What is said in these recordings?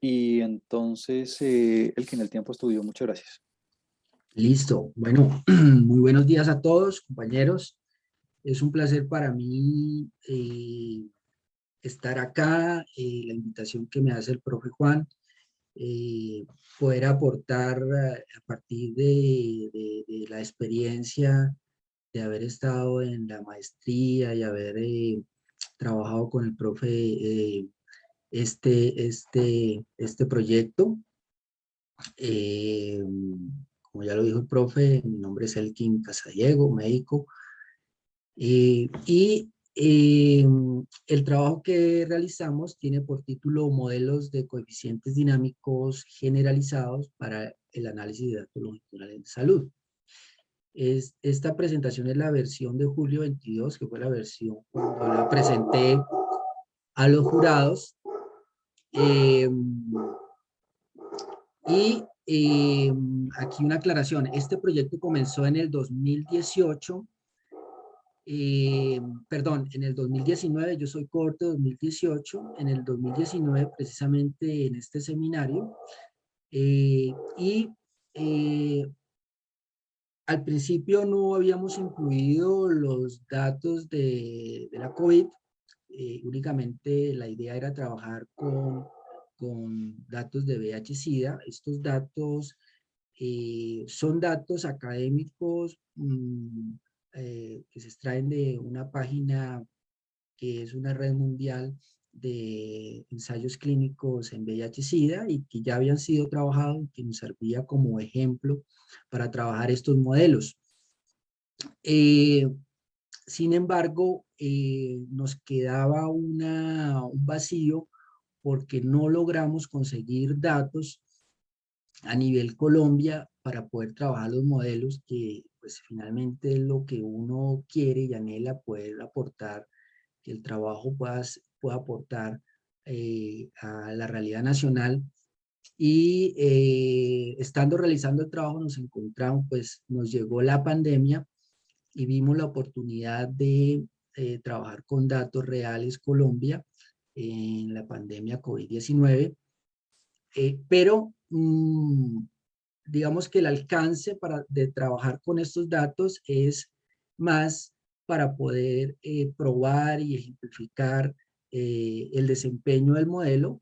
y entonces el que en el tiempo estudió. Muchas gracias. Listo. Bueno, muy buenos días a todos, compañeros. Es un placer para mí estar acá, la invitación que me hace el profe Juan, eh, poder aportar a partir de la experiencia de haber estado en la maestría y haber trabajado con el profe este proyecto. Eh, Como ya lo dijo el profe, mi nombre es Elkin Casadiego, médico, y el trabajo que realizamos tiene por título Modelos de coeficientes dinámicos generalizados para el análisis de datos longitudinales de salud. Esta presentación es la versión de julio 22, que fue la versión cuando la presenté a los jurados. Eh, Y aquí una aclaración, este proyecto comenzó en el 2018, perdón, en el 2019, yo soy cohorte 2018, en el 2019 precisamente en este seminario, y eh, al principio no habíamos incluido los datos de la COVID, únicamente la idea era trabajar con datos de VIH-Sida. Estos datos son datos académicos que se extraen de una página que es una red mundial de ensayos clínicos en VIH-Sida y que ya habían sido trabajados y que nos servía como ejemplo para trabajar estos modelos. Eh, Sin embargo, nos quedaba un vacío porque no logramos conseguir datos a nivel Colombia para poder trabajar los modelos que pues finalmente es lo que uno quiere y anhela poder aportar, que el trabajo pueda aportar a la realidad nacional. Y estando realizando el trabajo nos encontramos, pues nos llegó la pandemia y vimos la oportunidad de trabajar con datos reales Colombia en la pandemia COVID-19, pero digamos que el alcance de trabajar con estos datos es más para poder probar y ejemplificar el desempeño del modelo,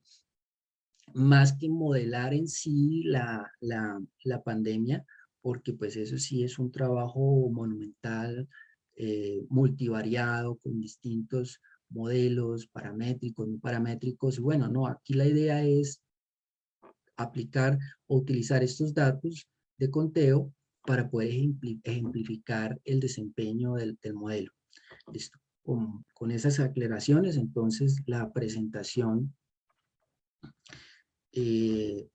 más que modelar en sí la pandemia, porque pues eso sí es un trabajo monumental, multivariado, con distintos modelos paramétricos, no paramétricos. Y bueno, no, aquí la idea es aplicar o utilizar estos datos de conteo para poder ejemplificar el desempeño del modelo. Listo. Con esas aclaraciones, entonces la presentación eh,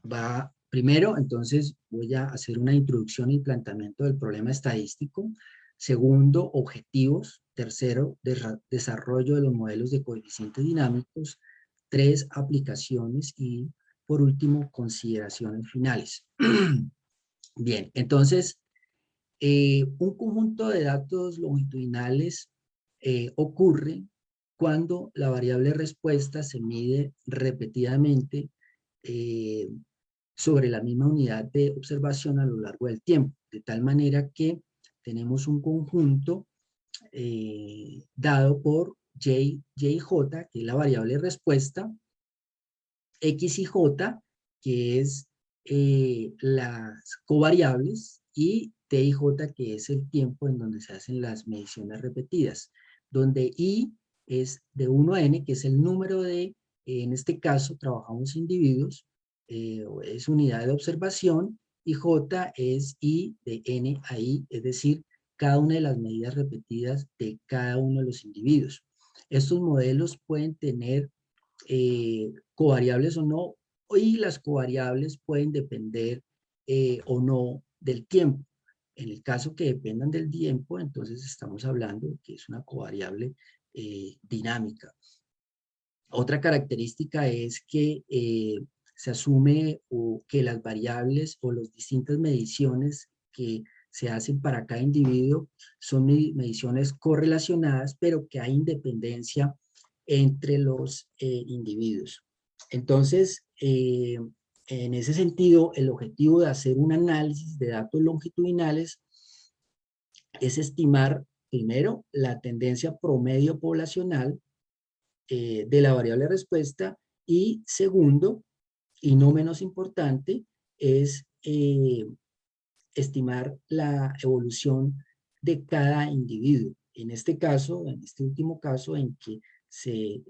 va primero, entonces voy a hacer una introducción y planteamiento del problema estadístico. Segundo, objetivos. Tercero, desarrollo de los modelos de coeficientes dinámicos. Tres, aplicaciones. Y por último, consideraciones finales. Bien, entonces, un conjunto de datos longitudinales ocurre cuando la variable respuesta se mide repetidamente eh, sobre la misma unidad de observación a lo largo del tiempo, de tal manera que tenemos un conjunto dado por J, que es la variable respuesta, X y J, que es las covariables, y T y J, que es el tiempo en donde se hacen las mediciones repetidas, donde I es de 1 a N, que es el número de, en este caso, trabajamos individuos, es unidad de observación, y J es I de N a I, es decir, cada una de las medidas repetidas de cada uno de los individuos. Estos modelos pueden tener covariables o no, y las covariables pueden depender o no del tiempo. En el caso que dependan del tiempo, entonces estamos hablando que es una covariable dinámica. Otra característica es que se asume que las variables o las distintas mediciones que se hacen para cada individuo son mediciones correlacionadas, pero que hay independencia entre los individuos. Entonces, en ese sentido, el objetivo de hacer un análisis de datos longitudinales es estimar, primero, la tendencia promedio poblacional de la variable respuesta y segundo, y no menos importante, es estimar la evolución de cada individuo. En este caso, en este último caso en que se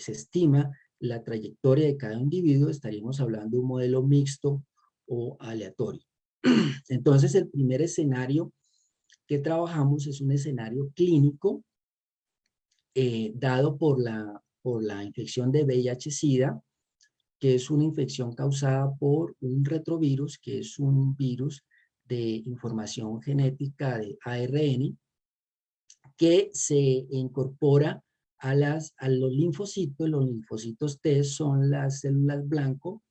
estima la trayectoria de cada individuo, estaríamos hablando de un modelo mixto o aleatorio. Entonces, el primer escenario que trabajamos es un escenario clínico dado por la infección de VIH-Sida, que es una infección causada por un retrovirus, que es un virus de información genética de ARN, que se incorpora a los linfocitos T son las células blanco,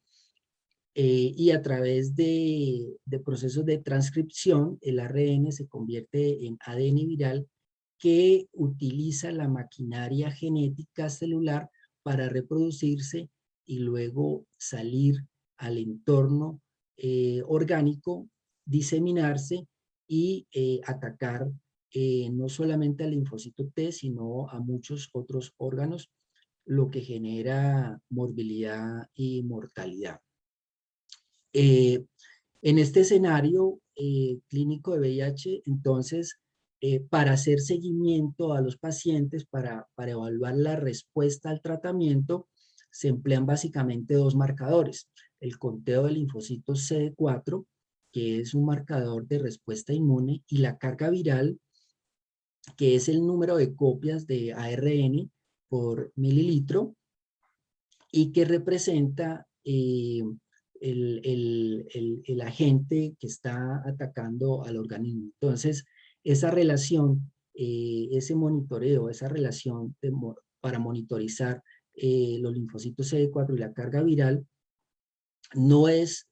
y a través de procesos de transcripción, el ARN se convierte en ADN viral que utiliza la maquinaria genética celular para reproducirse y luego salir al entorno orgánico, diseminarse y atacar no solamente al linfocito T, sino a muchos otros órganos, lo que genera morbilidad y mortalidad. Eh, en este escenario clínico de VIH, entonces, para hacer seguimiento a los pacientes, para evaluar la respuesta al tratamiento, se emplean básicamente dos marcadores. El conteo de linfocitos CD4, que es un marcador de respuesta inmune, y la carga viral, que es el número de copias de ARN por mililitro, y que representa el agente que está atacando al organismo. Entonces, esa relación, ese monitoreo, esa relación para monitorizar los linfocitos CD4 y la carga viral no es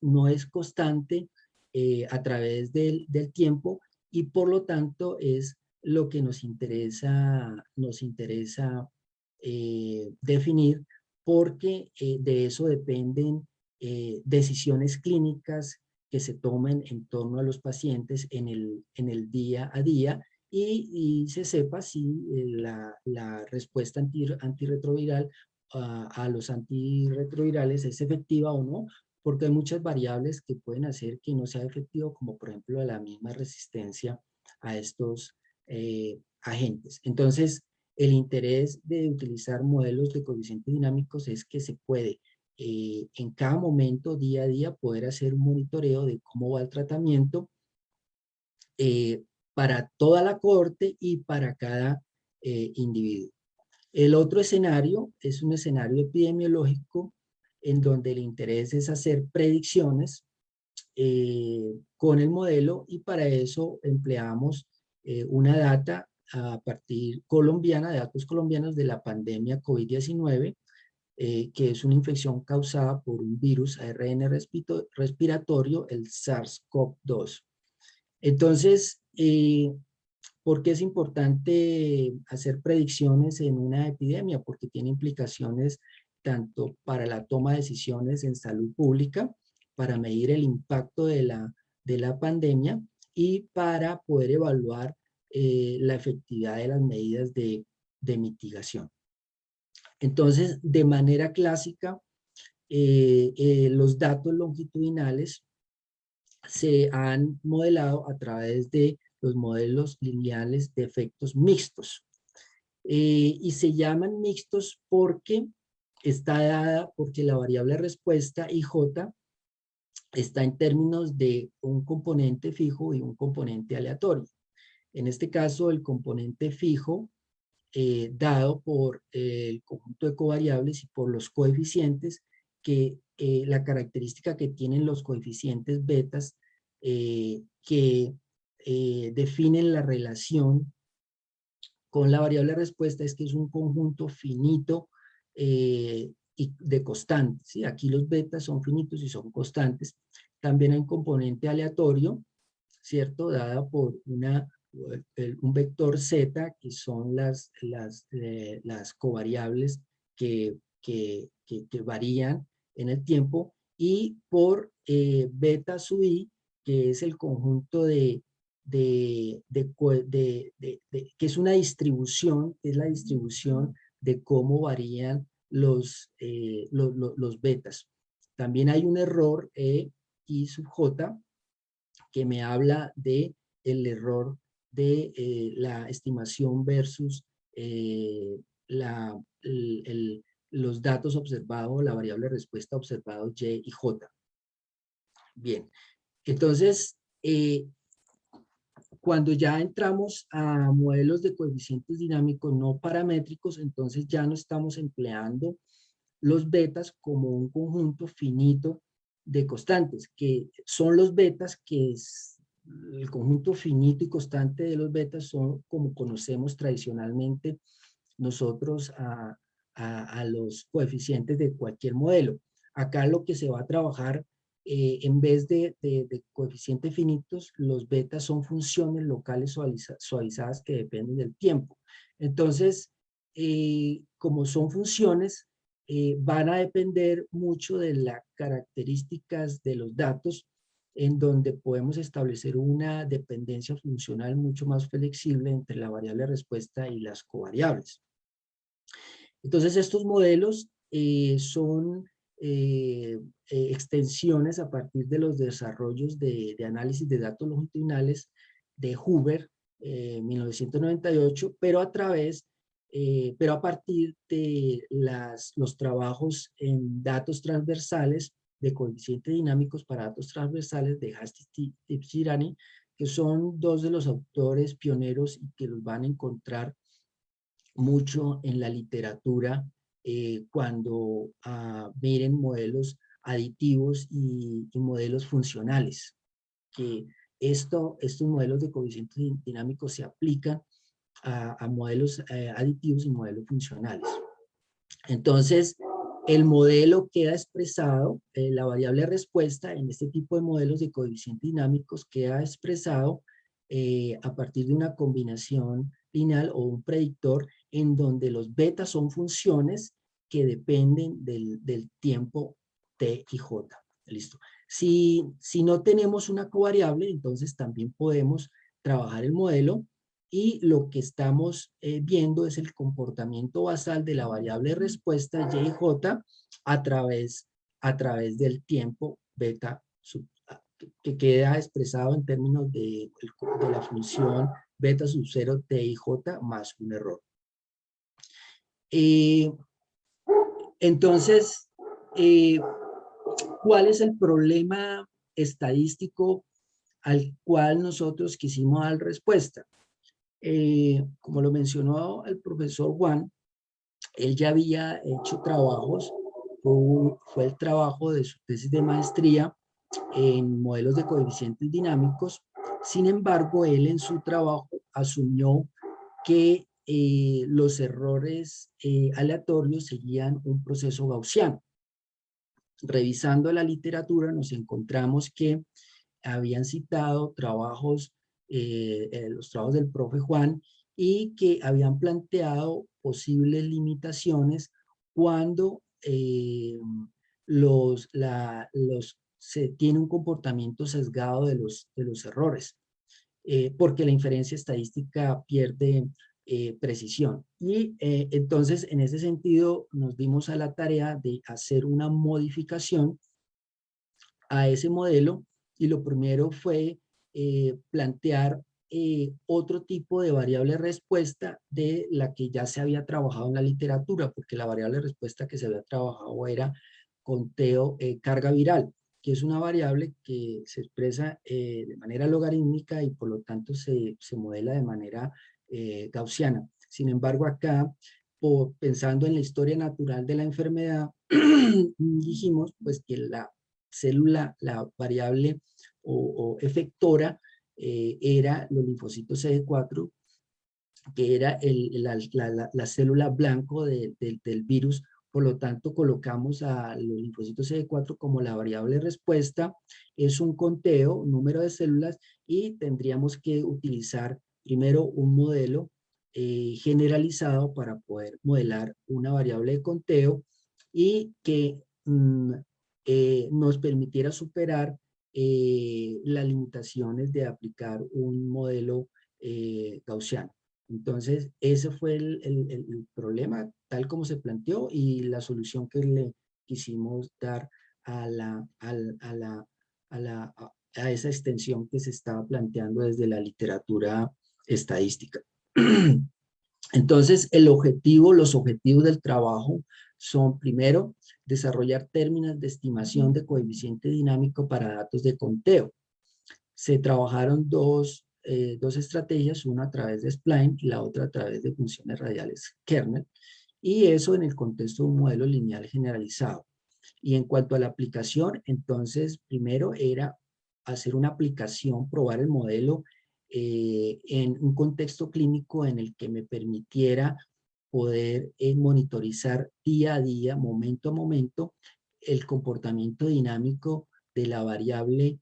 constante a través del tiempo, y por lo tanto es lo que nos interesa definir, porque de eso dependen decisiones clínicas que se tomen en torno a los pacientes en el día a día, y se sepa si la respuesta antirretroviral a los antirretrovirales es efectiva o no, porque hay muchas variables que pueden hacer que no sea efectivo, como por ejemplo la misma resistencia a estos agentes. Entonces, el interés de utilizar modelos de coeficientes dinámicos es que se puede en cada momento, día a día, poder hacer un monitoreo de cómo va el tratamiento para toda la cohorte y para cada individuo. El otro escenario es un escenario epidemiológico en donde el interés es hacer predicciones con el modelo, y para eso empleamos una data a partir colombiana, de datos colombianos de la pandemia COVID-19, que es una infección causada por un virus ARN respiratorio, el SARS-CoV-2. Entonces, ¿por qué es importante hacer predicciones en una epidemia? Porque tiene implicaciones tanto para la toma de decisiones en salud pública, para medir el impacto de la pandemia, y para poder evaluar la efectividad de las medidas de mitigación. Entonces, de manera clásica, los datos longitudinales se han modelado a través de los modelos lineales de efectos mixtos. Y se llaman mixtos porque está dada, porque la variable respuesta IJ está en términos de un componente fijo y un componente aleatorio. En este caso, el componente fijo, dado por el conjunto de covariables y por los coeficientes, que la característica que tienen los coeficientes betas que definen la relación con la variable respuesta, es que es un conjunto finito y de constantes, ¿sí? Aquí los betas son finitos y son constantes. También hay un componente aleatorio, ¿cierto? Dada por un vector Z, que son las covariables que que varían en el tiempo, y por beta sub i, que es el conjunto que es una distribución, es la distribución de cómo varían los betas. También hay un error I sub j, que me habla de el error de la estimación versus los datos observados, la variable respuesta observado Y y J. Bien, entonces, cuando ya entramos a modelos de coeficientes dinámicos no paramétricos, entonces ya no estamos empleando los betas como un conjunto finito de constantes, que son los betas, que es el conjunto finito y constante de los betas, son como conocemos tradicionalmente nosotros a los coeficientes de cualquier modelo. Acá lo que se va a trabajar, en vez de coeficientes finitos, los betas son funciones locales suavizadas que dependen del tiempo. Entonces, como son funciones, van a depender mucho de las características de los datos, en donde podemos establecer una dependencia funcional mucho más flexible entre la variable respuesta y las covariables. Entonces, estos modelos son extensiones a partir de los desarrollos de análisis de datos longitudinales de Hoover, 1998, pero a partir de los trabajos en datos transversales de coeficientes dinámicos para datos transversales de Hastings-Tipsirani, que son dos de los autores pioneros y que los van a encontrar mucho en la literatura cuando miren modelos aditivos y modelos funcionales, que estos modelos de coeficientes dinámicos se aplican a modelos aditivos y modelos funcionales. Entonces, el modelo queda expresado, la variable respuesta en este tipo de modelos de coeficientes dinámicos queda expresado a partir de una combinación lineal o un predictor en donde los betas son funciones que dependen del tiempo t y j. Listo. Si no tenemos una covariable, entonces también podemos trabajar el modelo, y lo que estamos viendo es el comportamiento basal de la variable respuesta Y y J a través del tiempo beta que queda expresado en términos de la función beta sub 0 t y j más un error. Entonces, ¿cuál es el problema estadístico al cual nosotros quisimos dar respuesta? Como lo mencionó el profesor Juan, él ya había hecho trabajos, fue el trabajo de su tesis de maestría en modelos de coeficientes dinámicos. Sin embargo, él en su trabajo asumió que los errores aleatorios seguían un proceso gaussiano. Revisando la literatura nos encontramos que habían citado trabajos, los trabajos del profe Juan, y que habían planteado posibles limitaciones cuando se tiene un comportamiento sesgado de los errores, porque la inferencia estadística pierde precisión. Y entonces, en ese sentido, nos dimos a la tarea de hacer una modificación a ese modelo, y lo primero fue plantear otro tipo de variable respuesta de la que ya se había trabajado en la literatura, porque la variable respuesta que se había trabajado era conteo carga viral, que es una variable que se expresa de manera logarítmica y por lo tanto se modela de manera gaussiana. Sin embargo, acá, pensando en la historia natural de la enfermedad, dijimos pues que la célula, la variable o efectora, era los linfocitos CD4, que era la célula blanco del virus. Por lo tanto, colocamos a los linfocitos CD4 como la variable respuesta. Es un conteo, un número de células, y tendríamos que utilizar primero un modelo generalizado para poder modelar una variable de conteo y que nos permitiera superar las limitaciones de aplicar un modelo gaussiano. Entonces, ese fue el problema tal como se planteó y la solución que le quisimos dar a, a esa extensión que se estaba planteando desde la literatura estadística. Entonces, los objetivos del trabajo son, primero, desarrollar términos de estimación de coeficiente dinámico para datos de conteo. Se trabajaron dos estrategias, una a través de Spline y la otra a través de funciones radiales kernel, y eso en el contexto de un modelo lineal generalizado. Y en cuanto a la aplicación, entonces, primero era hacer una aplicación, probar el modelo en un contexto clínico en el que me permitiera poder monitorizar día a día, momento a momento, el comportamiento dinámico de la variable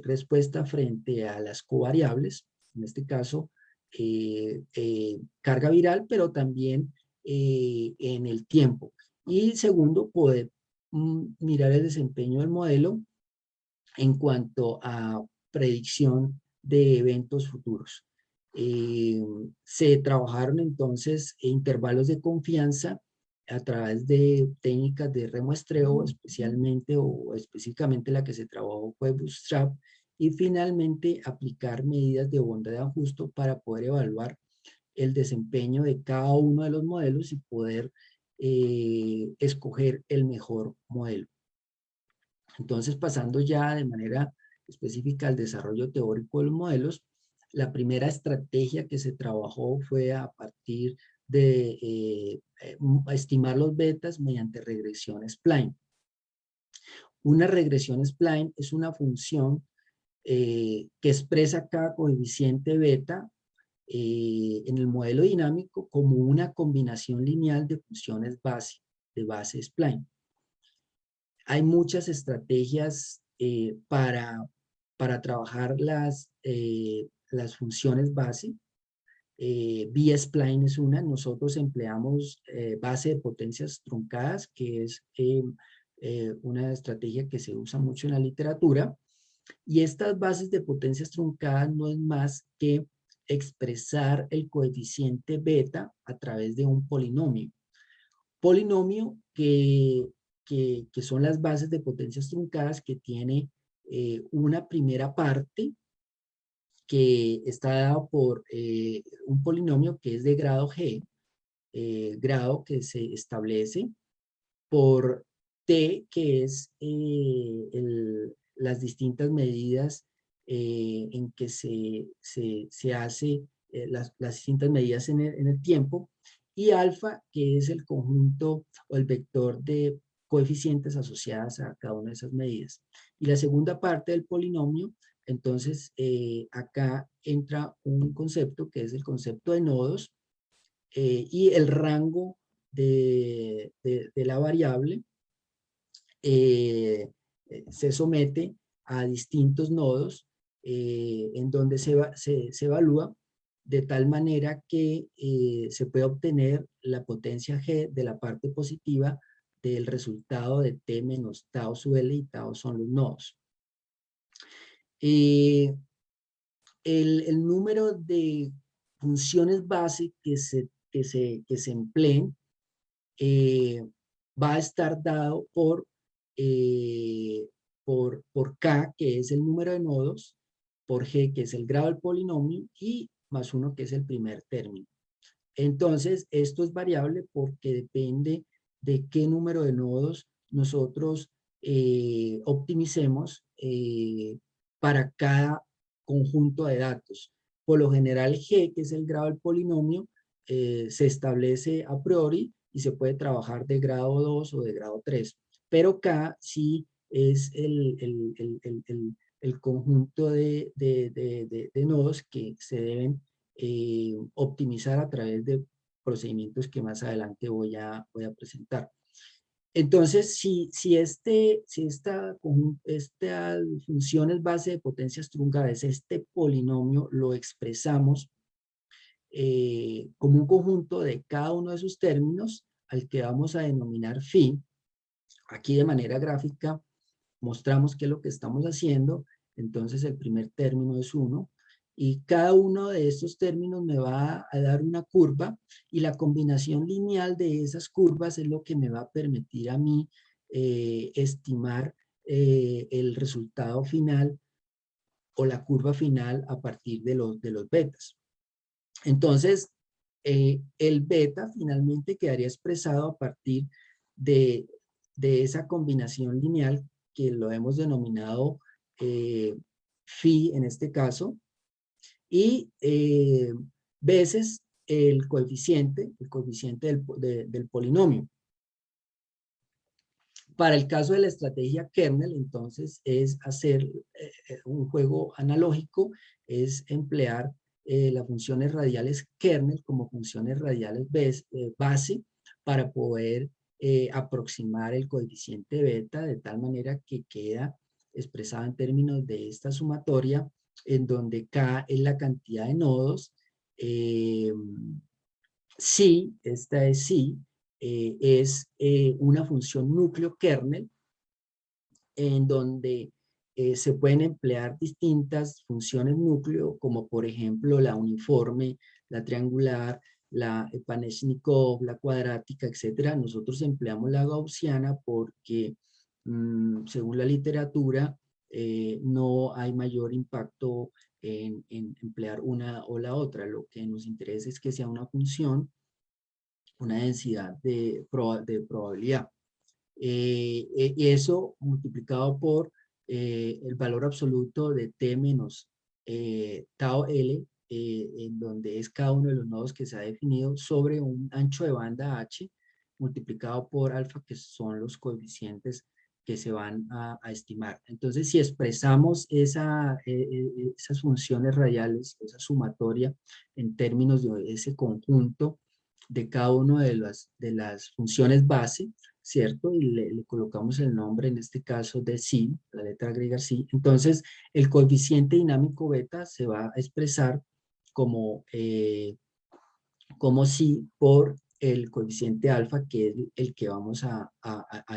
respuesta frente a las covariables, en este caso, carga viral, pero también en el tiempo. Y segundo, poder mirar el desempeño del modelo en cuanto a predicción de eventos futuros. Se trabajaron entonces intervalos de confianza a través de técnicas de remuestreo, especialmente o específicamente la que se trabajó fue Bootstrap, y finalmente aplicar medidas de onda de ajuste para poder evaluar el desempeño de cada uno de los modelos y poder escoger el mejor modelo. Entonces, pasando ya de manera específica al desarrollo teórico de los modelos, la primera estrategia que se trabajó fue a partir de estimar los betas mediante regresión spline. Una regresión spline es una función que expresa cada coeficiente beta en el modelo dinámico como una combinación lineal de funciones de base spline. Hay muchas estrategias para trabajar las funciones base. B-spline es una. Nosotros empleamos base de potencias truncadas, que es una estrategia que se usa mucho en la literatura. Y estas bases de potencias truncadas no es más que expresar el coeficiente beta a través de un polinomio. Polinomio que son las bases de potencias truncadas que tiene una primera parte que está dado por un polinomio que es de grado G, grado que se establece por T, que es las distintas medidas en que se hace las distintas medidas en el tiempo, y alfa, que es el conjunto o el vector de coeficientes asociadas a cada una de esas medidas. Y la segunda parte del polinomio, entonces acá entra un concepto que es el concepto de nodos y el rango de la variable se somete a distintos nodos en donde se evalúa de tal manera que se puede obtener la potencia G de la parte positiva del resultado de T menos tau sub L, y tau son los nodos. El número de funciones base que se empleen va a estar dado por K, que es el número de nodos, por G, que es el grado del polinomio, y más 1, que es el primer término. Entonces, esto es variable porque depende de qué número de nodos nosotros optimicemos para cada conjunto de datos. Por lo general, G, que es el grado del polinomio, se establece a priori y se puede trabajar de grado 2 o de grado 3. Pero K sí es el conjunto de nodos que se deben optimizar a través de procedimientos que más adelante voy a presentar. Entonces, si estas funciones base de potencias truncadas, este polinomio lo expresamos como un conjunto de cada uno de sus términos al que vamos a denominar phi, Aquí de manera gráfica mostramos qué es lo que estamos haciendo. Entonces el primer término es 1 y cada uno de estos términos me va a dar una curva y la combinación lineal de esas curvas es lo que me va a permitir a mí estimar el resultado final o la curva final a partir de los betas. Entonces, el beta finalmente quedaría expresado a partir de, de esa combinación lineal que lo hemos denominado phi en este caso, y veces el coeficiente del polinomio. Para el caso de la estrategia kernel, entonces, es hacer un juego analógico, es emplear las funciones radiales kernel como funciones radiales base para poder aproximar el coeficiente beta de tal manera que queda expresado en términos de esta sumatoria, en donde K es la cantidad de nodos, sí, esta es sí, es una función núcleo kernel en donde se pueden emplear distintas funciones núcleo, como por ejemplo la uniforme, la triangular, la Panechnikov, la cuadrática, etcétera. Nosotros empleamos la gaussiana porque, según la literatura, no hay mayor impacto en emplear una o la otra. Lo que nos interesa es que sea una función, una densidad de probabilidad. Y eso multiplicado por el valor absoluto de T menos tau L, en donde es cada uno de los nodos que se ha definido sobre un ancho de banda H, multiplicado por alfa, que son los coeficientes que se van a estimar. Entonces, si expresamos esas funciones radiales, esa sumatoria, en términos de ese conjunto de cada una de las funciones base, ¿cierto? Y le colocamos el nombre, en este caso, de psi, la letra griega psi. Entonces, el coeficiente dinámico beta se va a expresar como, como psi por el coeficiente alfa, que es el que vamos a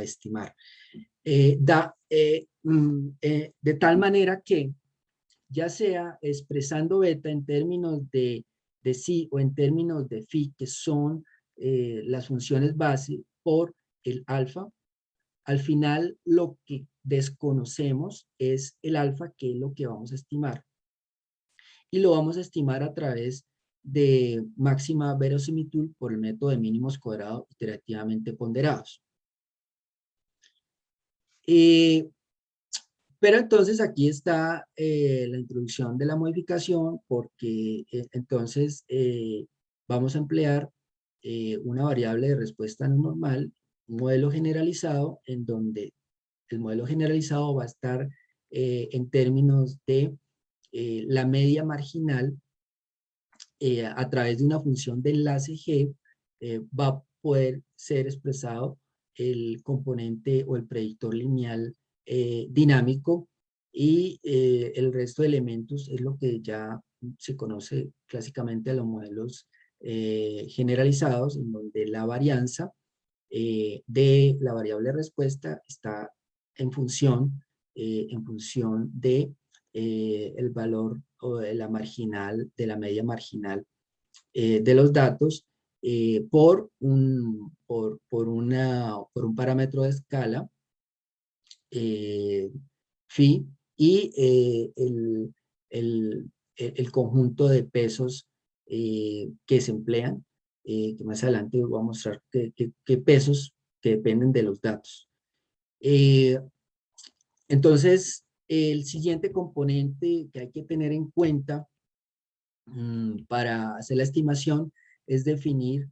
estimar. De tal manera que, ya sea expresando beta en términos de psi o en términos de phi, que son las funciones base, por el alfa, al final lo que desconocemos es el alfa, que es lo que vamos a estimar. Y lo vamos a estimar a través de máxima verosimilitud por el método de mínimos cuadrados iterativamente ponderados. Pero entonces aquí está la introducción de la modificación, porque entonces vamos a emplear una variable de respuesta no normal, un modelo generalizado, en donde el modelo generalizado va a estar en términos de la media marginal a través de una función de enlace G, va a poder ser expresado el componente o el predictor lineal dinámico, y el resto de elementos es lo que ya se conoce clásicamente a los modelos generalizados, en donde la varianza de la variable respuesta está en función de el valor o de la marginal, de la media marginal de los datos por un parámetro de escala phi, y el conjunto de pesos que se emplean, que más adelante voy a mostrar qué pesos que dependen de los datos. Entonces, el siguiente componente que hay que tener en cuenta para hacer la estimación es definir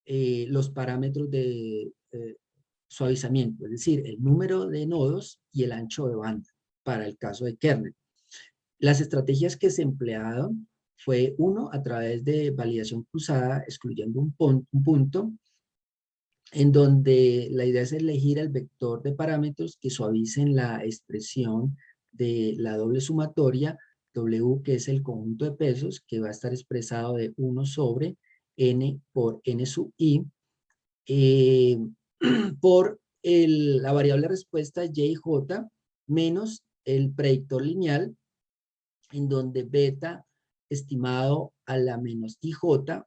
los parámetros de suavizamiento, es decir, el número de nodos y el ancho de banda para el caso de kernel. Las estrategias que se emplearon fue, uno, a través de validación cruzada, excluyendo un punto, en donde la idea es elegir el vector de parámetros que suavicen la expresión de la doble sumatoria, W, que es el conjunto de pesos, que va a estar expresado de 1 sobre n por n sub i, por la variable respuesta YJ menos el predictor lineal, en donde beta estimado a la menos IJ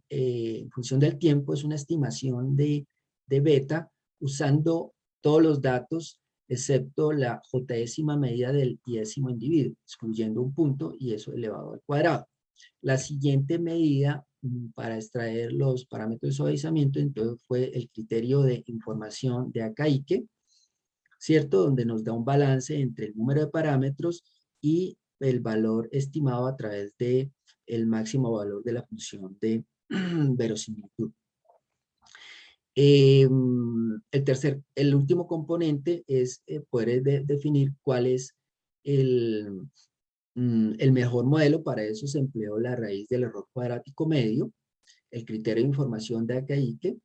en función del tiempo es una estimación de beta usando todos los datos excepto la jésima medida del 10º individuo, excluyendo un punto y eso elevado al cuadrado. La siguiente medida para extraer los parámetros de suavizamiento entonces fue el criterio de información de Akaike, ¿cierto? Donde nos da un balance entre el número de parámetros y el valor estimado a través de el máximo valor de la función de verosimilitud. El último componente es poder definir cuál es el mejor modelo. Para eso se empleó la raíz del error cuadrático medio, el criterio de información de Akaike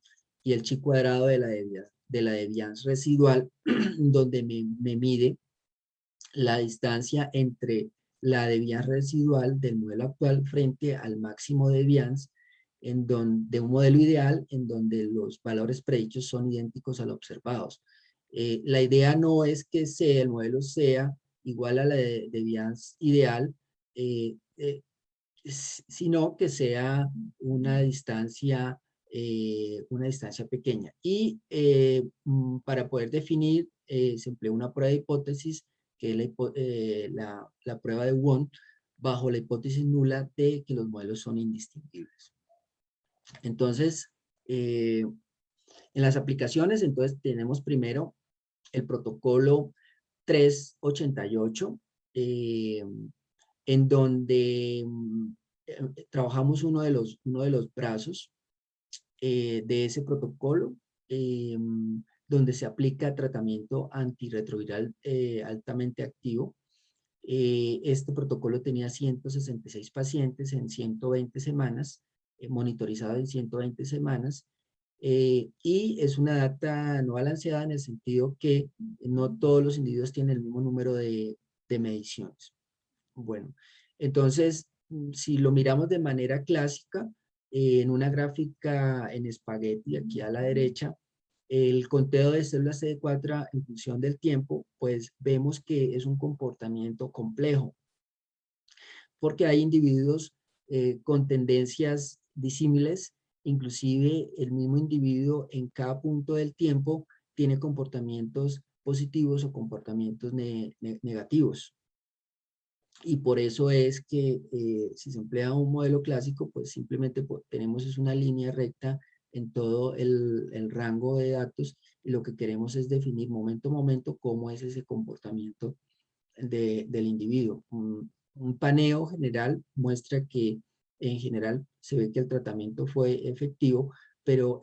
y el chi cuadrado de la devianza residual, donde me mide la distancia entre la devianza residual del modelo actual frente al máximo deviance de un modelo ideal en donde los valores predichos son idénticos a los observados. La idea no es que el modelo sea igual a la devianza ideal, sino que sea una distancia pequeña. Y para poder definir, se empleó una prueba de hipótesis, que es la prueba de Wond, bajo la hipótesis nula de que los modelos son indistinguibles. Entonces, en las aplicaciones, entonces tenemos primero el protocolo 388, en donde trabajamos uno de los brazos de ese protocolo, donde se aplica tratamiento antirretroviral altamente activo. Este protocolo tenía 166 pacientes en 120 semanas, monitorizados en 120 semanas, y es una data no balanceada en el sentido que no todos los individuos tienen el mismo número de mediciones. Bueno, entonces, si lo miramos de manera clásica, en una gráfica en espagueti, aquí a la derecha, el conteo de células CD4 en función del tiempo, pues vemos que es un comportamiento complejo, porque hay individuos con tendencias disímiles, inclusive el mismo individuo en cada punto del tiempo tiene comportamientos positivos o comportamientos negativos. Y por eso es que si se emplea un modelo clásico, pues simplemente tenemos es una línea recta en todo el rango de datos, y lo que queremos es definir momento a momento cómo es ese comportamiento del individuo. Un paneo general muestra que en general se ve que el tratamiento fue efectivo, pero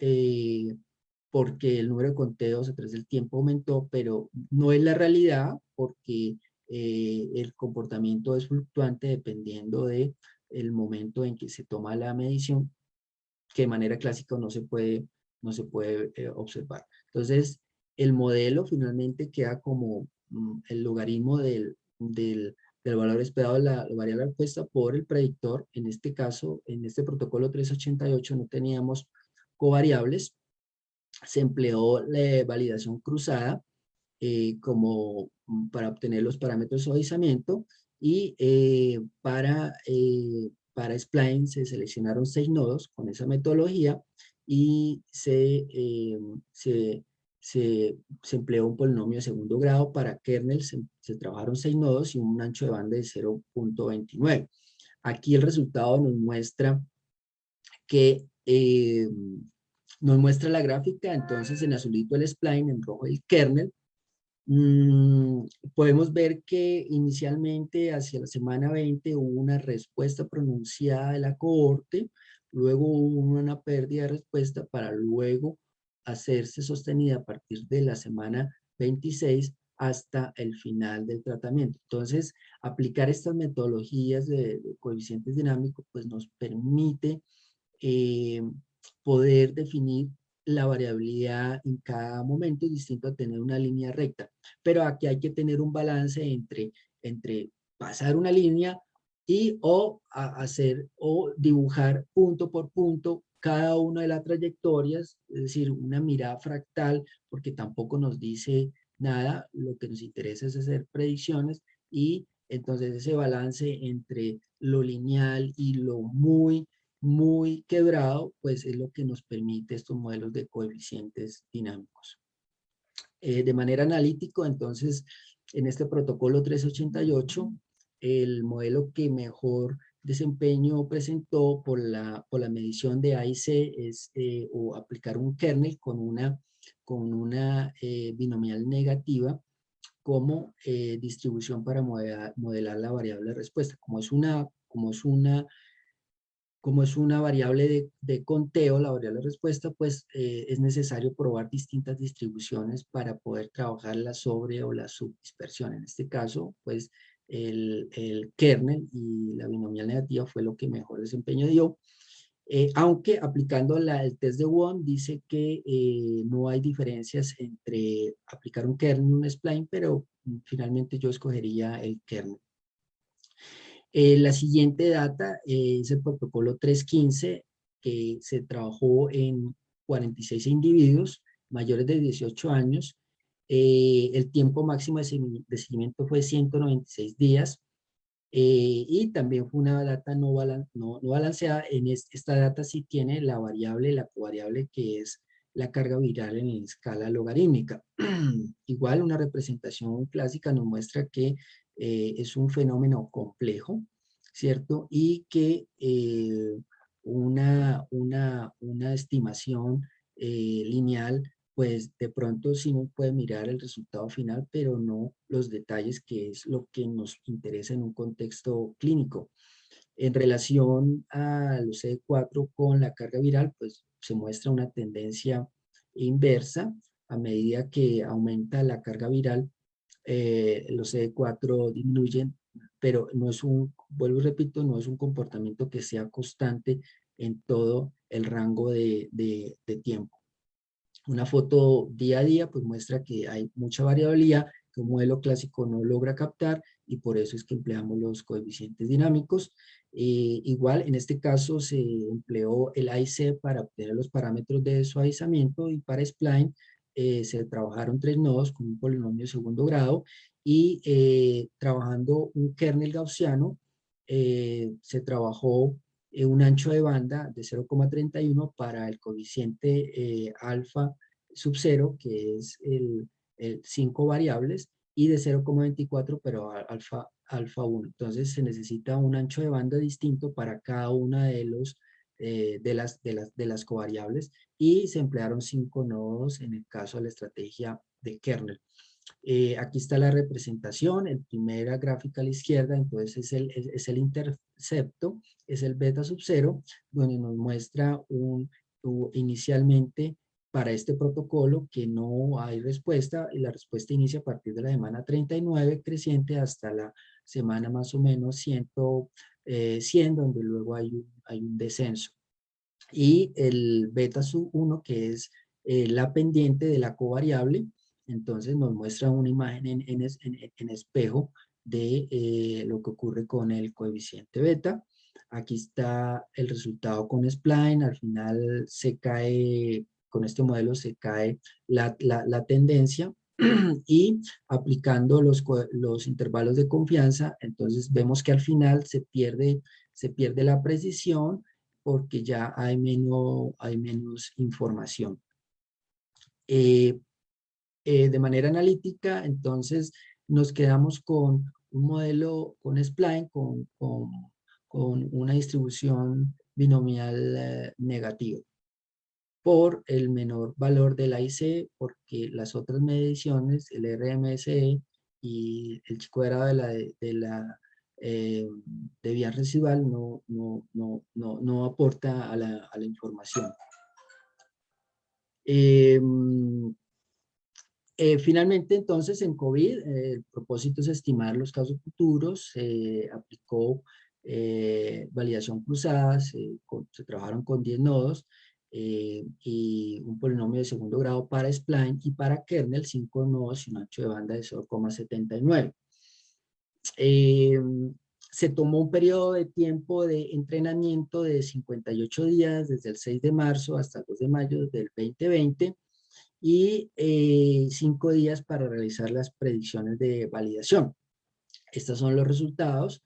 porque el número de conteos a través del tiempo aumentó, pero no es la realidad, porque el comportamiento es fluctuante dependiendo de el momento en que se toma la medición, que de manera clásica no se puede observar. Entonces, el modelo finalmente queda como el logaritmo del valor esperado de la variable respuesta por el predictor. En este caso, en este protocolo 388 no teníamos covariables, se empleó la validación cruzada como para obtener los parámetros de suavizamiento, y para spline se seleccionaron 6 nodos con esa metodología, y se empleó un polinomio de segundo grado. Para kernel se trabajaron 6 nodos y un ancho de banda de 0.29. Aquí el resultado nos muestra que nos muestra la gráfica, entonces en azulito el spline, en rojo el kernel. Podemos ver que inicialmente hacia la semana 20 hubo una respuesta pronunciada de la cohorte, luego hubo una pérdida de respuesta para luego hacerse sostenida a partir de la semana 26 hasta el final del tratamiento. Entonces, aplicar estas metodologías de coeficientes dinámicos pues nos permite poder definir la variabilidad en cada momento, distinto a tener una línea recta. Pero aquí hay que tener un balance entre pasar una línea y o dibujar punto por punto cada una de las trayectorias, es decir, una mirada fractal, porque tampoco nos dice nada, lo que nos interesa es hacer predicciones y entonces ese balance entre lo lineal y lo muy quebrado, pues es lo que nos permite estos modelos de coeficientes dinámicos. De manera analítico, entonces, en este protocolo 388, el modelo que mejor desempeño presentó por la medición de A y C es o aplicar un kernel con una binomial negativa como distribución para modelar la variable de respuesta. Como es una variable de conteo, la variable de respuesta, pues es necesario probar distintas distribuciones para poder trabajar la sobre o la subdispersión. En este caso, pues el kernel y la binomial negativa fue lo que mejor desempeño dio. Aunque aplicando el test de Won dice que no hay diferencias entre aplicar un kernel y un spline, pero finalmente yo escogería el kernel. La siguiente data es el protocolo 315, que se trabajó en 46 individuos mayores de 18 años. El tiempo máximo de seguimiento fue 196 días. Y también fue una data no balanceada. Esta data sí tiene la covariable que es la carga viral en escala logarítmica. Igual una representación clásica nos muestra que es un fenómeno complejo, ¿cierto? Y que una estimación lineal, pues de pronto sí nos puede mirar el resultado final, pero no los detalles, que es lo que nos interesa en un contexto clínico. En relación a los CD4 con la carga viral, pues se muestra una tendencia inversa. A medida que aumenta la carga viral, los CD4 disminuyen, pero no es vuelvo y repito, no es un comportamiento que sea constante en todo el rango de tiempo. Una foto día a día pues muestra que hay mucha variabilidad que un modelo clásico no logra captar, y por eso es que empleamos los coeficientes dinámicos. Igual en este caso se empleó el AIC para obtener los parámetros de suavizamiento, y para spline se trabajaron 3 nodos con un polinomio de segundo grado, y trabajando un kernel gaussiano se trabajó un ancho de banda de 0,31 para el coeficiente alfa sub 0, que es el 5 variables, y de 0,24 pero alfa 1. Entonces se necesita un ancho de banda distinto para cada una de las covariables, y se emplearon 5 nodos en el caso de la estrategia de kernel. Aquí está la representación, en primera gráfica a la izquierda, entonces es el intercepto, es el beta sub 0, donde nos muestra inicialmente para este protocolo que no hay respuesta, y la respuesta inicia a partir de la semana 39 creciente hasta la semana más o menos 100, donde luego hay un descenso. Y el beta sub 1, que es la pendiente de la covariable, entonces nos muestra una imagen en espejo de lo que ocurre con el coeficiente beta. Aquí está el resultado con spline. Al final se cae, con este modelo se cae la tendencia, y aplicando los intervalos de confianza, entonces vemos que al final se pierde la precisión, porque ya hay menos información. De manera analítica, entonces nos quedamos con un modelo con spline, con una distribución binomial negativa, por el menor valor del AIC, porque las otras mediciones, el RMSE y el chico grado de vía residual, no aporta a la información. Finalmente, entonces, en COVID, el propósito es estimar los casos futuros. Se aplicó validación cruzada, se trabajaron con 10 nodos, y un polinomio de segundo grado para spline, y para kernel 5 nodos y un ancho de banda de 0,79. se tomó un periodo de tiempo de entrenamiento de 58 días, desde el 6 de marzo hasta el 2 de mayo del 2020, y 5 días para realizar las predicciones de validación. Estos son los resultados.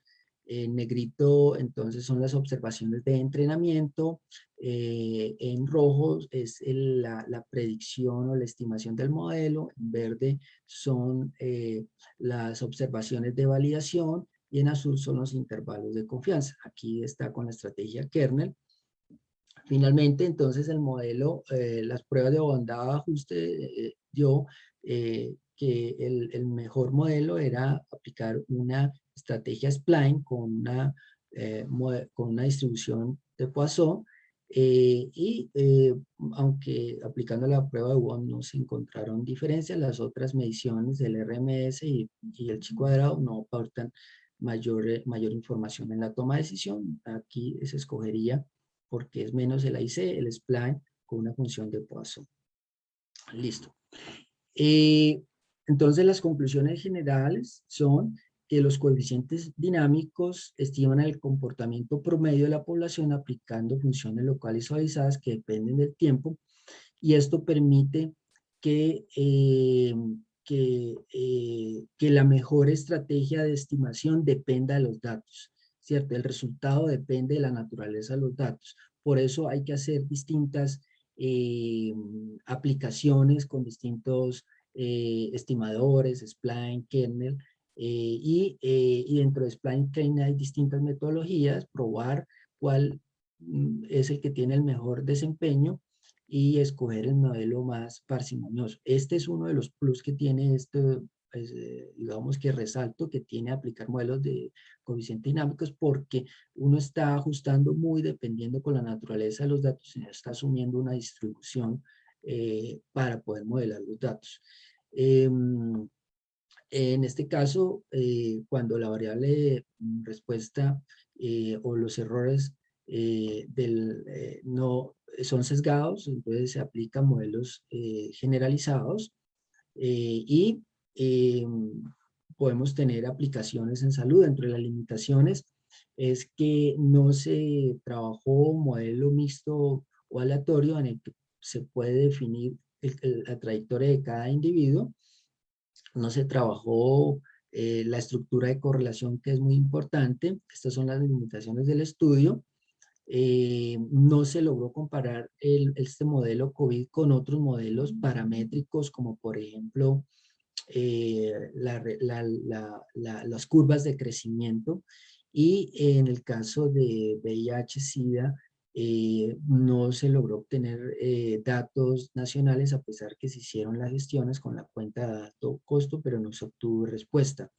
En negrito, entonces, son las observaciones de entrenamiento. En rojo es la predicción o la estimación del modelo. En verde son las observaciones de validación. Y en azul son los intervalos de confianza. Aquí está con la estrategia kernel. Finalmente, entonces, el modelo, las pruebas de bondad ajuste dio que el mejor modelo era aplicar una estrategia spline con una distribución de Poisson, aunque aplicando la prueba de Wong no se encontraron diferencias, las otras mediciones del RMS y el chi cuadrado no aportan mayor información en la toma de decisión. Aquí se escogería, porque es menos el AIC, el spline con una función de Poisson. Listo. Entonces, las conclusiones generales son que los coeficientes dinámicos estiman el comportamiento promedio de la población aplicando funciones locales suavizadas que dependen del tiempo, y esto permite que la mejor estrategia de estimación dependa de los datos, ¿cierto? El resultado depende de la naturaleza de los datos. Por eso hay que hacer distintas aplicaciones con distintos estimadores, spline, kernel, y dentro de spline kernel hay distintas metodologías, probar cuál es el que tiene el mejor desempeño y escoger el modelo más parsimonioso. Este es uno de los plus que tiene esto, pues, digamos que resalto, que tiene aplicar modelos de coeficientes dinámicos, porque uno está ajustando muy dependiendo con la naturaleza de los datos y está asumiendo una distribución para poder modelar los datos. En este caso, cuando la variable respuesta o los errores no son sesgados, entonces se aplican modelos generalizados, y podemos tener aplicaciones en salud. Entre las limitaciones es que no se trabajó un modelo mixto o aleatorio en el que se puede definir la trayectoria de cada individuo. No se trabajó la estructura de correlación, que es muy importante. Estas son las limitaciones del estudio. No se logró comparar este modelo COVID con otros modelos paramétricos, como por ejemplo las curvas de crecimiento, y en el caso de VIH-Sida no se logró obtener datos nacionales, a pesar que se hicieron las gestiones con la cuenta de dato costo, pero no se obtuvo respuesta.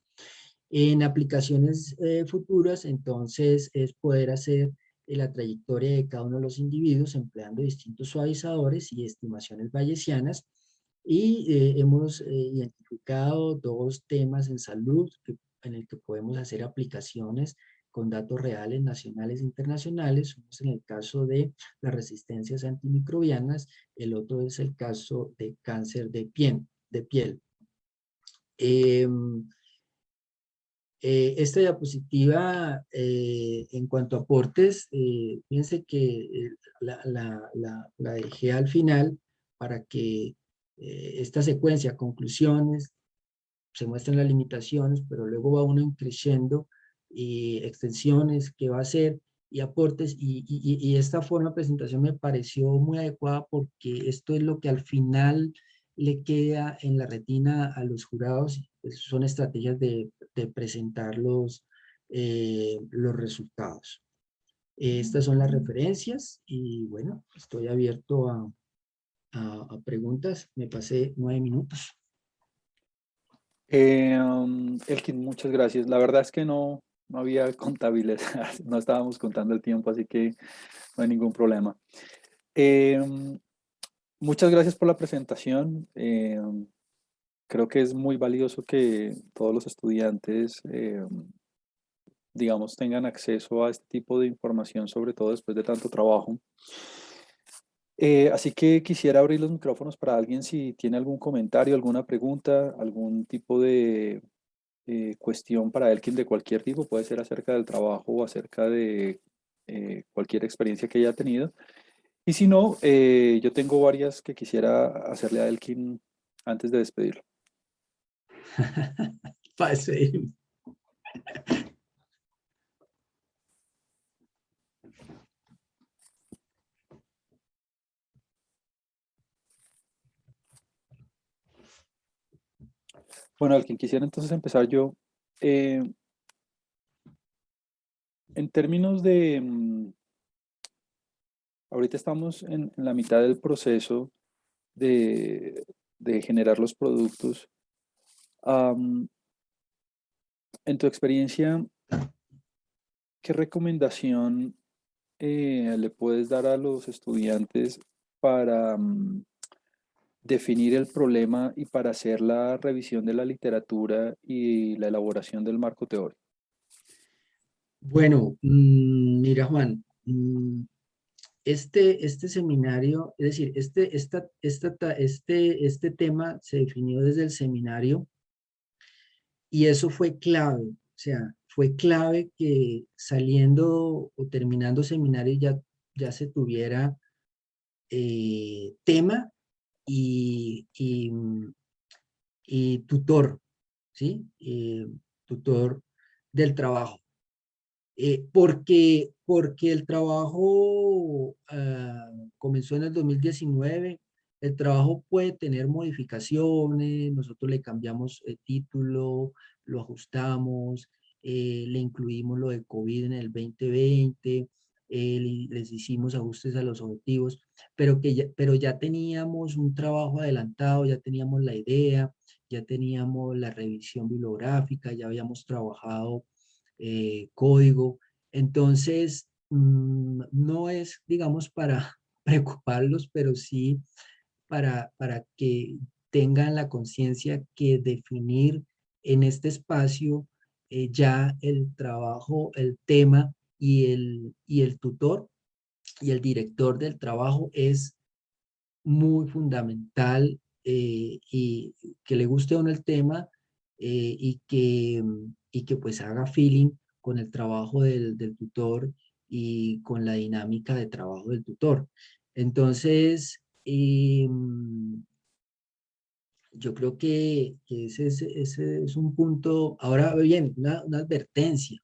En aplicaciones futuras, entonces, es poder hacer la trayectoria de cada uno de los individuos empleando distintos suavizadores y estimaciones bayesianas, y hemos identificado dos temas en salud en el que podemos hacer aplicaciones con datos reales nacionales e internacionales. Uno es en el caso de las resistencias antimicrobianas, el otro es el caso de cáncer de piel. Esta diapositiva, en cuanto a aportes, fíjense que la dejé al final para que esta secuencia, conclusiones, se muestran las limitaciones, pero luego va uno creciendo, y extensiones que va a hacer, y aportes, y esta forma de presentación me pareció muy adecuada, porque esto es lo que al final le queda en la retina a los jurados. Pues son estrategias de presentar los resultados. Estas son las referencias, y bueno, estoy abierto a preguntas. Me pasé 9 minutos. Elkin, muchas gracias. La verdad es que no había contabilidad, no estábamos contando el tiempo, así que no hay ningún problema. Muchas gracias por la presentación. Creo que es muy valioso que todos los estudiantes, digamos, tengan acceso a este tipo de información, sobre todo después de tanto trabajo. Así que quisiera abrir los micrófonos para alguien si tiene algún comentario, alguna pregunta, algún tipo de cuestión para Elkin de cualquier tipo, puede ser acerca del trabajo o acerca de cualquier experiencia que haya tenido. Y si no, yo tengo varias que quisiera hacerle a Elkin antes de despedirlo. Para despedirme. Bueno, Elkin, quisiera entonces empezar yo. Eh, en términos de, ahorita estamos en la mitad del proceso de, de generar los productos. Am, en tu experiencia, ¿qué recomendación le puedes dar a los estudiantes para definir el problema y para hacer la revisión de la literatura y la elaboración del marco teórico? Bueno, mira, Juan, este seminario, es decir, este tema se definió desde el seminario y eso fue clave. O sea, fue clave que saliendo o terminando seminario ya se tuviera tema y tutor, ¿sí? Tutor del trabajo. Porque el trabajo comenzó en el 2019. El trabajo puede tener modificaciones, nosotros le cambiamos el título, lo ajustamos, le incluimos lo de COVID en el 2020, les hicimos ajustes a los objetivos, pero ya teníamos un trabajo adelantado, ya teníamos la idea, ya teníamos la revisión bibliográfica, ya habíamos trabajado código. Entonces, no es, digamos, para preocuparlos, pero sí para que tengan la conciencia que definir en este espacio ya el trabajo, el tema y el tutor y el director del trabajo es muy fundamental, y que le guste a uno el tema, y que pues haga feeling con el trabajo del tutor y con la dinámica de trabajo del tutor. Entonces, yo creo que ese es un punto. Ahora bien, una advertencia.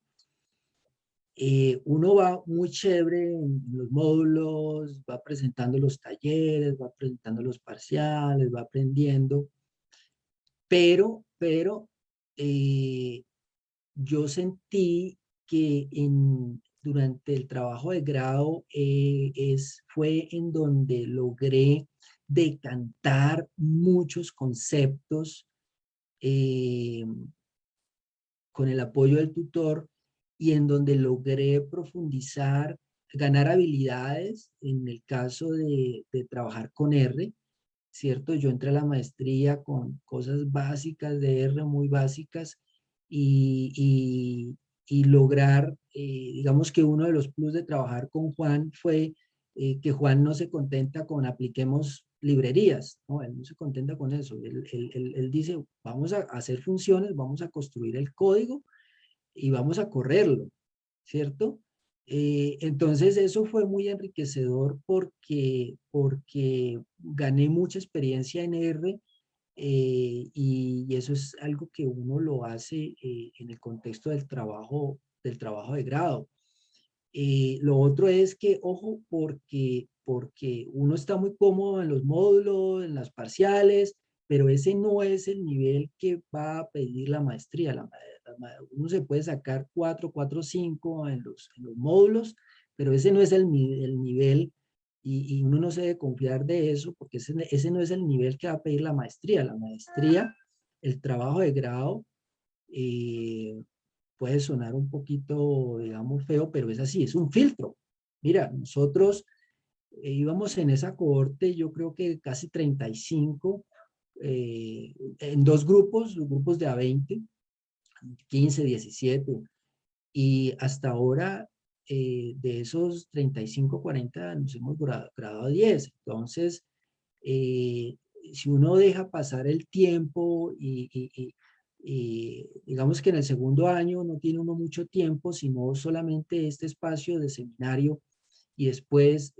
Uno va muy chévere en los módulos, va presentando los talleres, va presentando los parciales, va aprendiendo, pero eh, yo sentí que durante el trabajo de grado fue en donde logré decantar muchos conceptos eh, con el apoyo del tutor y en donde logré profundizar, ganar habilidades en el caso de trabajar con R, ¿cierto? Yo entré a la maestría con cosas básicas de R, muy básicas, y, y lograr, digamos que uno de los plus de trabajar con Juan fue que Juan no se contenta con apliquemos librerías, ¿no? Él no se contenta con eso. Él dice, vamos a hacer funciones, vamos a construir el código y vamos a correrlo, ¿cierto? Entonces eso fue muy enriquecedor porque gané mucha experiencia en R, y eso es algo que uno lo hace en el contexto del trabajo de grado. Lo otro es que, ojo, porque uno está muy cómodo en los módulos, en las parciales, pero ese no es el nivel que va a pedir la maestría. Uno se puede sacar 4, 4, 5 en los módulos, pero ese no es el nivel, y uno no se debe confiar de eso, porque ese no es el nivel que va a pedir la maestría. La maestría, el trabajo de grado, eh, puede sonar un poquito, digamos, feo, pero es así, es un filtro. Mira, nosotros íbamos en esa cohorte, yo creo que casi 35, en dos grupos, los grupos de A20, 15, 17, y hasta ahora de esos 35, 40 nos hemos graduado 10. Entonces, si uno deja pasar el tiempo digamos que en el segundo año no tiene uno mucho tiempo, sino solamente este espacio de seminario y después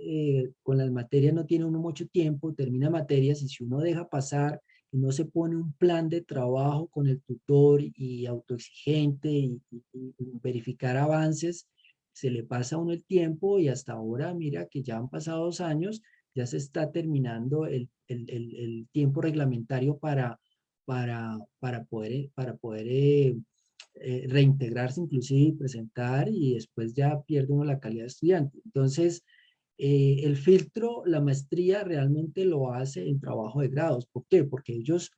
con las materias no tiene uno mucho tiempo, termina materias y si uno deja pasar y no se pone un plan de trabajo con el tutor y autoexigente y verificar avances, se le pasa a uno el tiempo y hasta ahora, mira que ya han pasado 2 años, ya se está terminando el tiempo reglamentario para poder reintegrarse inclusive y presentar y después ya pierde uno la calidad de estudiante. Entonces, el filtro, la maestría realmente lo hace en trabajo de grados. ¿Por qué? Porque ellos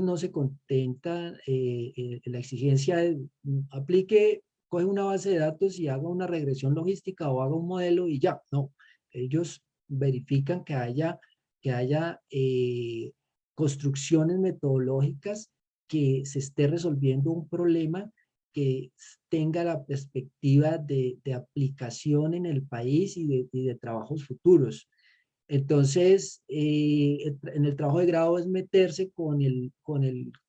no se contentan, la exigencia de aplique, coge una base de datos y haga una regresión logística o haga un modelo y ya. No, ellos verifican que haya construcciones metodológicas, que se esté resolviendo un problema, que tenga la perspectiva de aplicación en el país y de trabajos futuros. Entonces, en el trabajo de grado es meterse con el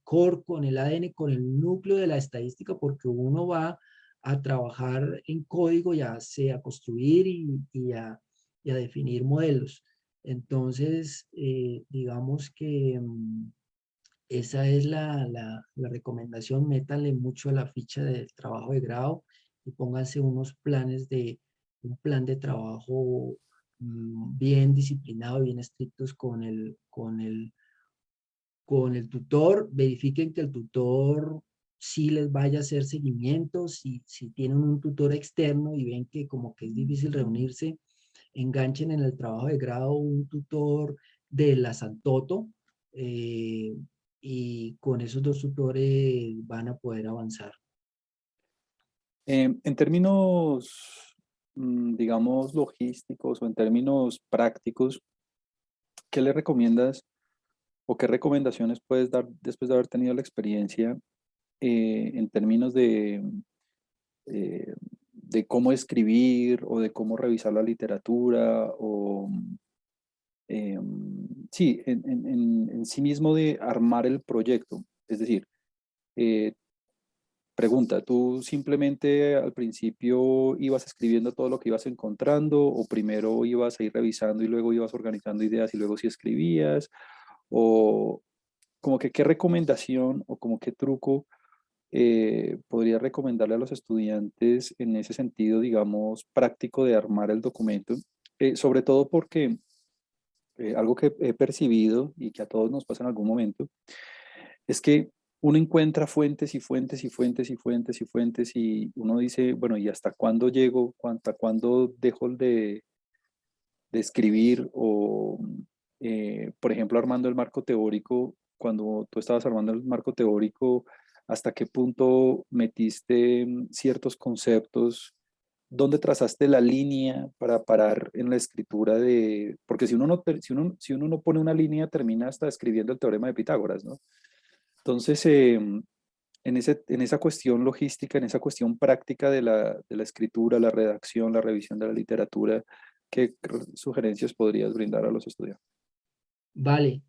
core, con el ADN, con el núcleo de la estadística, porque uno va a trabajar en código, ya sea a construir y a definir modelos. Entonces, digamos que esa es la recomendación, métanle mucho a la ficha del trabajo de grado y pónganse un plan de trabajo bien disciplinado, bien estrictos con el tutor. Verifiquen que el tutor sí les vaya a hacer seguimiento. Si tienen un tutor externo y ven que como que es difícil reunirse, enganchen en el trabajo de grado un tutor de la Santoto, eh, y con esos 2 tutores van a poder avanzar. En términos, digamos, logísticos o en términos prácticos, ¿qué le recomiendas o qué recomendaciones puedes dar después de haber tenido la experiencia en términos eh, de cómo escribir o de cómo revisar la literatura o, sí, en sí mismo de armar el proyecto? Es decir, eh, pregunta, ¿tú simplemente al principio ibas escribiendo todo lo que ibas encontrando o primero ibas a ir revisando y luego ibas organizando ideas y luego sí escribías? O como que qué recomendación o como qué truco podría recomendarle a los estudiantes en ese sentido, digamos, práctico de armar el documento? Sobre todo porque algo que he percibido y que a todos nos pasa en algún momento es que uno encuentra fuentes y fuentes y fuentes y fuentes y fuentes y uno dice, bueno, ¿y hasta cuándo llego? ¿Hasta cuándo dejo de escribir? O, por ejemplo, armando el marco teórico, cuando tú estabas armando el marco teórico, ¿hasta qué punto metiste ciertos conceptos? ¿Dónde trazaste la línea para parar en la escritura de...? Porque si uno no pone una línea, termina hasta escribiendo el teorema de Pitágoras, ¿no? Entonces, en esa cuestión logística, en esa cuestión práctica de la escritura, la redacción, la revisión de la literatura, ¿qué sugerencias podrías brindar a los estudiantes? Vale.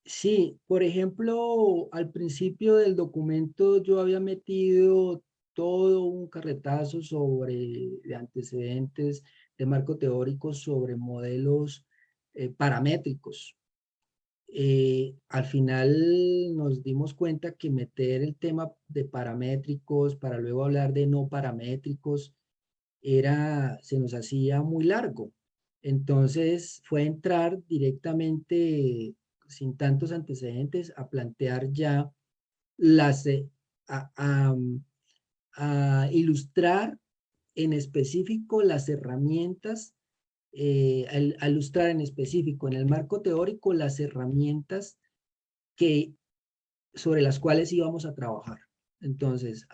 Sí, por ejemplo, al principio del documento yo había metido todo un carretazo de antecedentes de marco teórico sobre modelos paramétricos. Al final nos dimos cuenta que meter el tema de paramétricos para luego hablar de no paramétricos se nos hacía muy largo. Entonces fue entrar directamente, sin tantos antecedentes, a plantear ya las, a, a- a ilustrar en específico las herramientas, a ilustrar en específico en el marco teórico las herramientas que, sobre las cuales íbamos a trabajar. Entonces,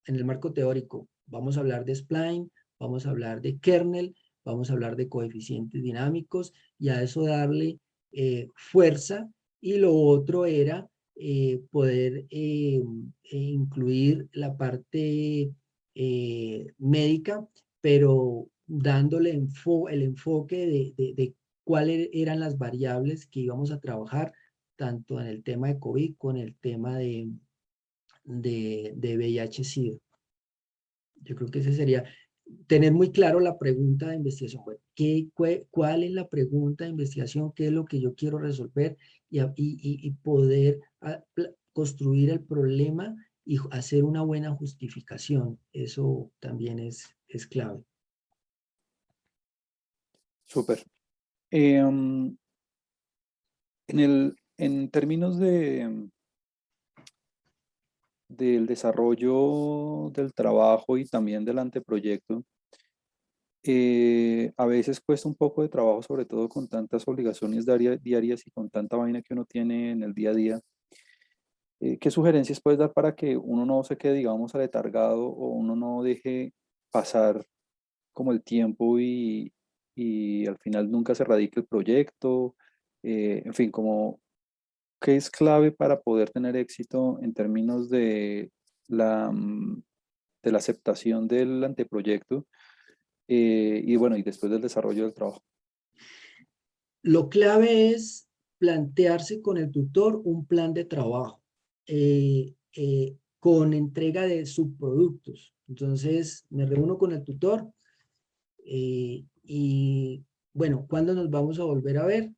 en el marco teórico vamos a hablar de spline, vamos a hablar de kernel, vamos a hablar de coeficientes dinámicos y a eso darle fuerza. Y lo otro era poder incluir la parte médica, pero dándole el enfoque de cuáles eran las variables que íbamos a trabajar tanto en el tema de COVID como en el tema de VIH-Sida. Yo creo que ese sería tener muy claro la pregunta de investigación. Bueno, ¿cuál es la pregunta de investigación? ¿Qué es lo que yo quiero resolver? Y poder construir el problema y hacer una buena justificación. Eso también es clave. Súper. En términos del desarrollo del trabajo y también del anteproyecto, a veces cuesta un poco de trabajo, sobre todo con tantas obligaciones diarias y con tanta vaina que uno tiene en el día a día. ¿Qué sugerencias puedes dar para que uno no se quede, digamos, aletargado o uno no deje pasar como el tiempo y al final nunca se radique el proyecto? En fin, como qué es clave para poder tener éxito en términos de la aceptación del anteproyecto y bueno, y después del desarrollo del trabajo. Lo clave es plantearse con el tutor un plan de trabajo con entrega de subproductos. Entonces, me reúno con el tutor y, bueno, ¿cuándo nos vamos a volver a ver?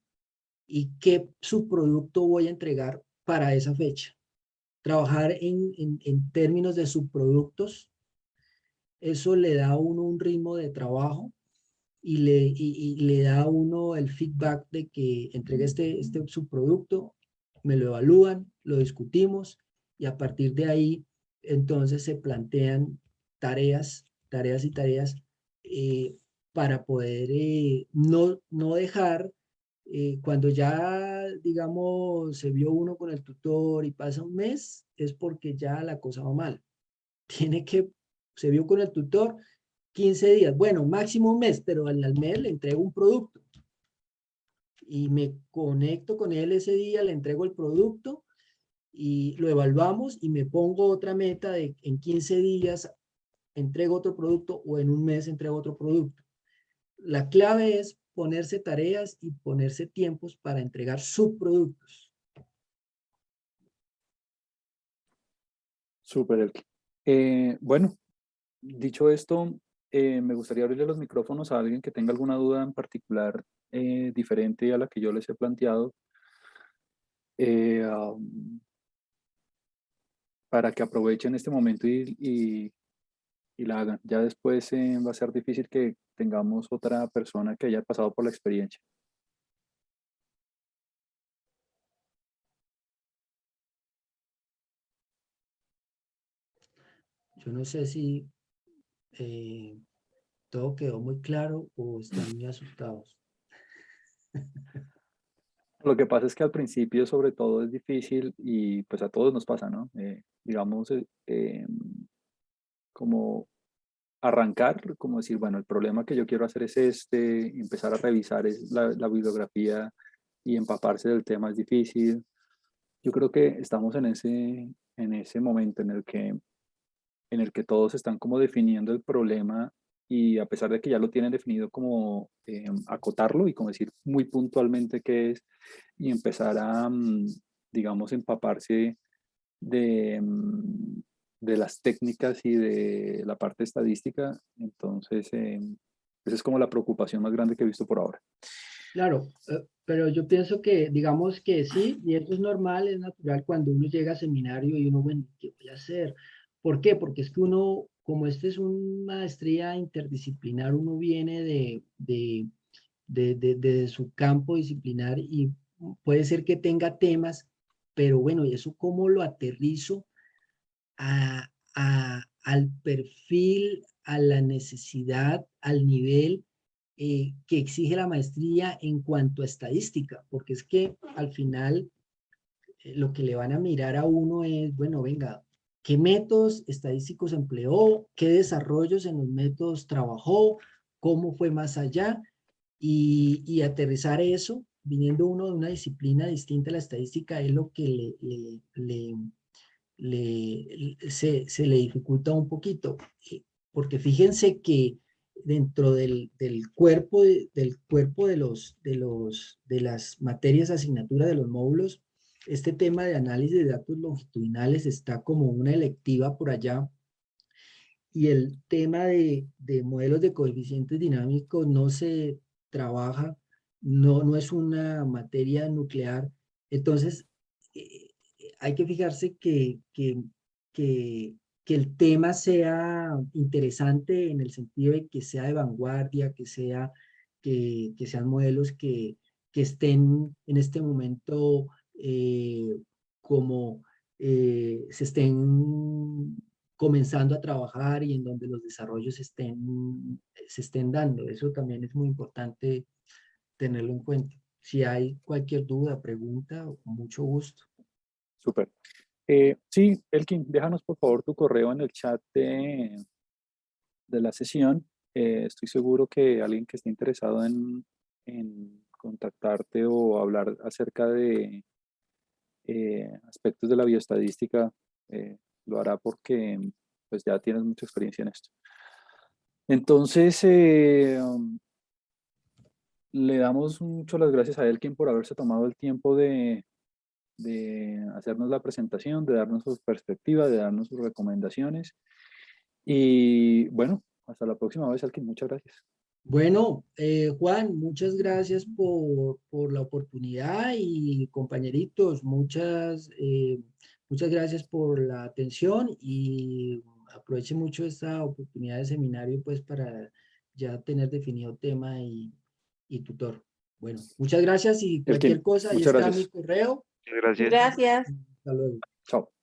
¿Y qué subproducto voy a entregar para esa fecha? Trabajar en términos de subproductos, eso le da a uno un ritmo de trabajo y le da a uno el feedback de que entregué este subproducto, me lo evalúan, lo discutimos y a partir de ahí entonces se plantean tareas y tareas para poder no dejar, cuando ya digamos se vio uno con el tutor y pasa un mes, es porque ya la cosa va mal. Se vio con el tutor, 15 días, bueno, máximo un mes, pero al mes le entrego un producto y me conecto con él ese día, le entrego el producto y lo evaluamos y me pongo otra meta de en 15 días entrego otro producto o en un mes entrego otro producto. La clave es ponerse tareas y ponerse tiempos para entregar subproductos. Súper, Elke. Bueno, dicho esto, me gustaría abrirle los micrófonos a alguien que tenga alguna duda en particular diferente a la que yo les he planteado, para que aprovechen este momento y la hagan. Ya después va a ser difícil que tengamos otra persona que haya pasado por la experiencia. Yo no sé si eh, todo quedó muy claro o están muy asustados. Lo que pasa es que al principio sobre todo es difícil y pues a todos nos pasa, ¿no? Digamos, como arrancar, como decir, bueno, el problema que yo quiero hacer es este, empezar a revisar la bibliografía y empaparse del tema es difícil. Yo creo que estamos en ese momento en el que todos están como definiendo el problema y a pesar de que ya lo tienen definido, como acotarlo y como decir muy puntualmente qué es y empezar a, digamos, empaparse de, de las técnicas y de la parte estadística. Entonces, esa es como la preocupación más grande que he visto por ahora. Claro, pero yo pienso que, digamos que sí, y esto es normal, es natural cuando uno llega a seminario y uno, bueno, ¿qué voy a hacer? ¿Por qué? Porque es que uno, como este es una maestría interdisciplinar, uno viene de su campo disciplinar y puede ser que tenga temas, pero bueno, ¿y eso cómo lo aterrizo al perfil, a la necesidad, al nivel que exige la maestría en cuanto a estadística? Porque es que al final lo que le van a mirar a uno es, bueno, venga, ¿qué métodos estadísticos empleó? ¿Qué desarrollos en los métodos trabajó? ¿Cómo fue más allá? Y aterrizar eso, viniendo uno de una disciplina distinta a la estadística, es lo que se le dificulta un poquito, porque fíjense que dentro del cuerpo, del cuerpo de las materias, asignaturas de los módulos, este tema de análisis de datos longitudinales está como una electiva por allá, y el tema de modelos de coeficientes dinámicos no se trabaja, no es una materia nuclear. Entonces, hay que fijarse que, que el tema sea interesante en el sentido de que sea de vanguardia, que sean modelos que estén en este momento como se estén comenzando a trabajar y en donde los desarrollos se estén dando. Eso también es muy importante tenerlo en cuenta. Si hay cualquier duda, pregunta, con mucho gusto. Súper. Sí, Elkin, déjanos por favor tu correo en el chat de la sesión. Estoy seguro que alguien que esté interesado en contactarte o hablar acerca de aspectos de la bioestadística lo hará porque pues ya tienes mucha experiencia en esto. Entonces, le damos mucho las gracias a Elkin por haberse tomado el tiempo de hacernos la presentación, de darnos sus perspectivas, de darnos sus recomendaciones. Y bueno, hasta la próxima vez, Elkin. Muchas gracias. Bueno, Juan, muchas gracias por la oportunidad y compañeritos, muchas gracias por la atención y aproveche mucho esta oportunidad de seminario pues para ya tener definido tema y tutor. Bueno, muchas gracias y cualquier Elkin, cosa, ahí muchas está mi gracias. correo. Muchas gracias. Hasta luego. Chao.